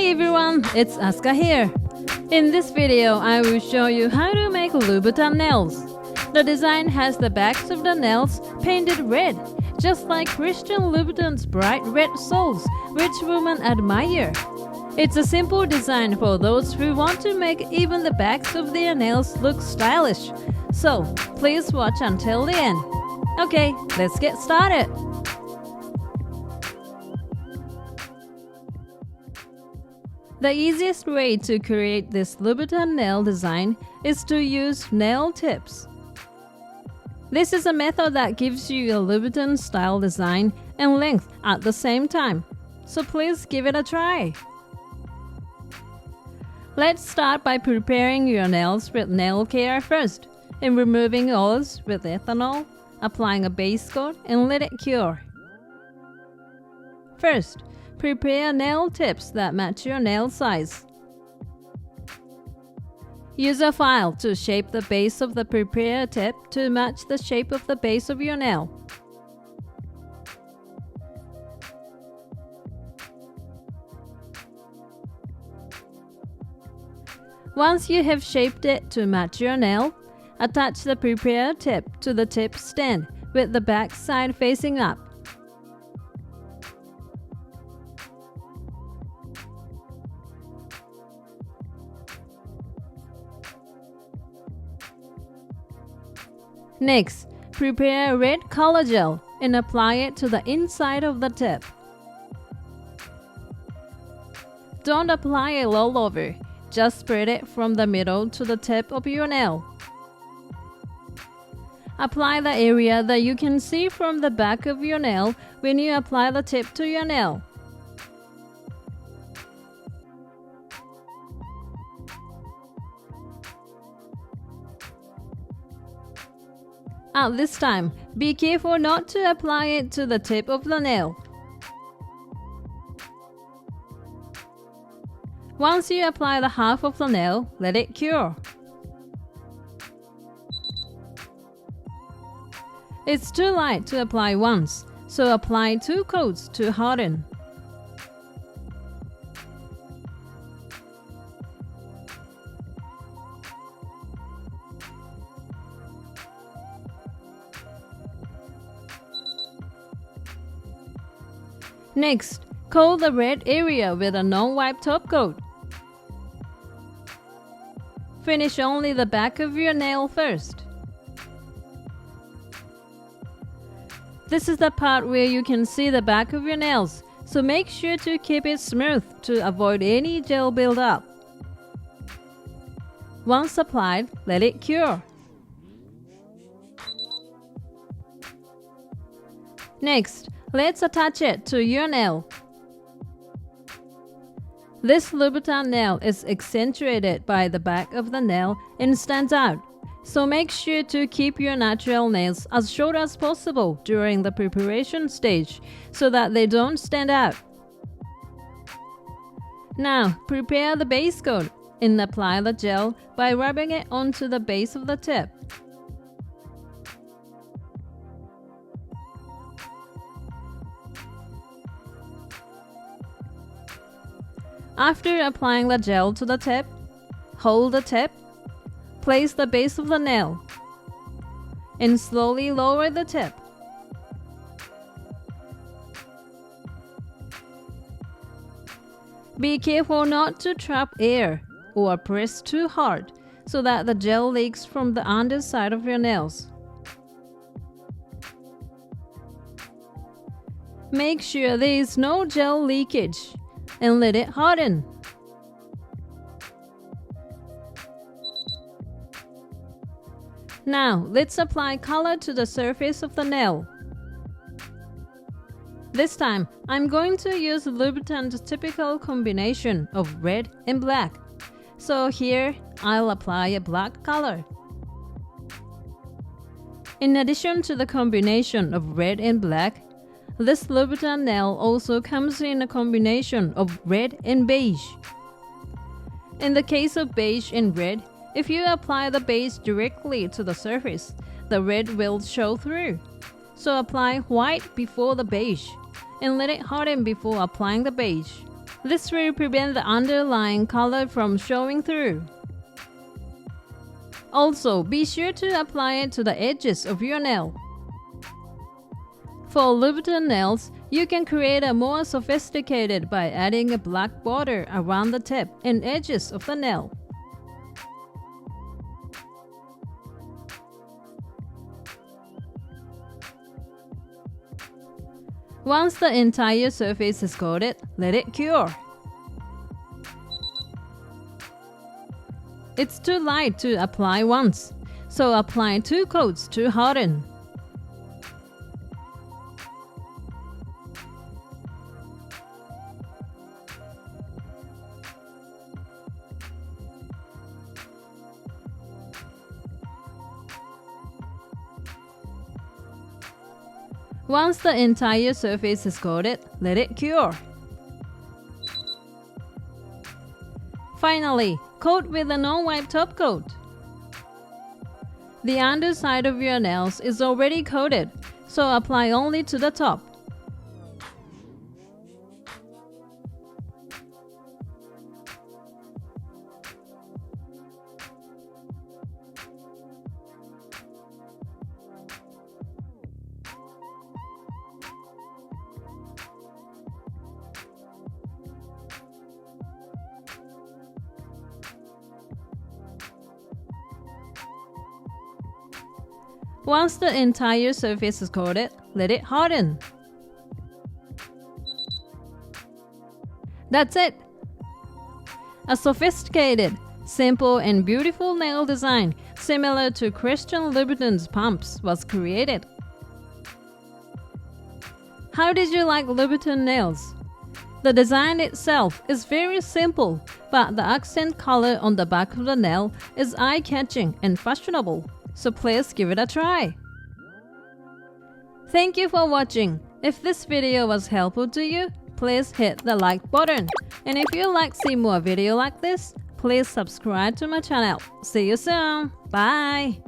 Hey everyone, it's Asuka here. In this video, I will show you how to make Louboutin nails. The design has the backs of the nails painted red, just like Christian Louboutin's bright red soles, which women admire. It's a simple design for those who want to make even the backs of their nails look stylish. So, please watch until the end. Okay, let's get started. The easiest way to create this Louboutin nail design is to use nail tips. This is a method that gives you a Louboutin style design and length at the same time, so please give it a try. Let's start by preparing your nails with nail care first, and removing oils with ethanol, applying a base coat and let it cure. First, prepare nail tips that match your nail size. Use a file to shape the base of the prepared tip to match the shape of the base of your nail. Once you have shaped it to match your nail, attach the prepared tip to the tip stand with the back side facing up. Next, prepare red color gel and apply it to the inside of the tip. Don't apply it all over, just spread it from the middle to the tip of your nail. Apply the area that you can see from the back of your nail when you apply the tip to your nail. At this time, be careful not to apply it to the tip of the nail. Once you apply the half of the nail, let it cure. It's too light to apply once, so apply 2 coats to harden. Next, coat the red area with a non-wipe top coat. Finish only the back of your nail first. This is the part where you can see the back of your nails, so make sure to keep it smooth to avoid any gel buildup. Once applied, let it cure. Next, let's attach it to your nail. This Louboutin nail is accentuated by the back of the nail and stands out, so make sure to keep your natural nails as short as possible during the preparation stage so that they don't stand out. Now, prepare the base coat and apply the gel by rubbing it onto the base of the tip. After applying the gel to the tip, hold the tip, place the base of the nail, and slowly lower the tip. Be careful not to trap air or press too hard so that the gel leaks from the underside of your nails. Make sure there is no gel leakage and let it harden. Now, let's apply color to the surface of the nail. This time, I'm going to use Louboutin's typical combination of red and black. So here, I'll apply a black color. In addition to the combination of red and black, this Louboutin nail also comes in a combination of red and beige. In the case of beige and red, if you apply the beige directly to the surface, the red will show through. So apply white before the beige, and let it harden before applying the beige. This will prevent the underlying color from showing through. Also, be sure to apply it to the edges of your nail. For Louboutin nails, you can create a more sophisticated by adding a black border around the tip and edges of the nail. Once the entire surface is coated, let it cure. It's too light to apply once, so apply 2 coats to harden. Once the entire surface is coated, let it cure. Finally, coat with a non-wipe top coat. The underside of your nails is already coated, so apply only to the top. Once the entire surface is coated, let it harden. That's it! A sophisticated, simple and beautiful nail design similar to Christian Louboutin's pumps was created. How did you like Louboutin nails? The design itself is very simple, but the accent color on the back of the nail is eye-catching and fashionable. So please give it a try. Thank you for watching. If this video was helpful to you, please hit the like button. And if you'd like to see more videos like this, please subscribe to my channel. See you soon. Bye.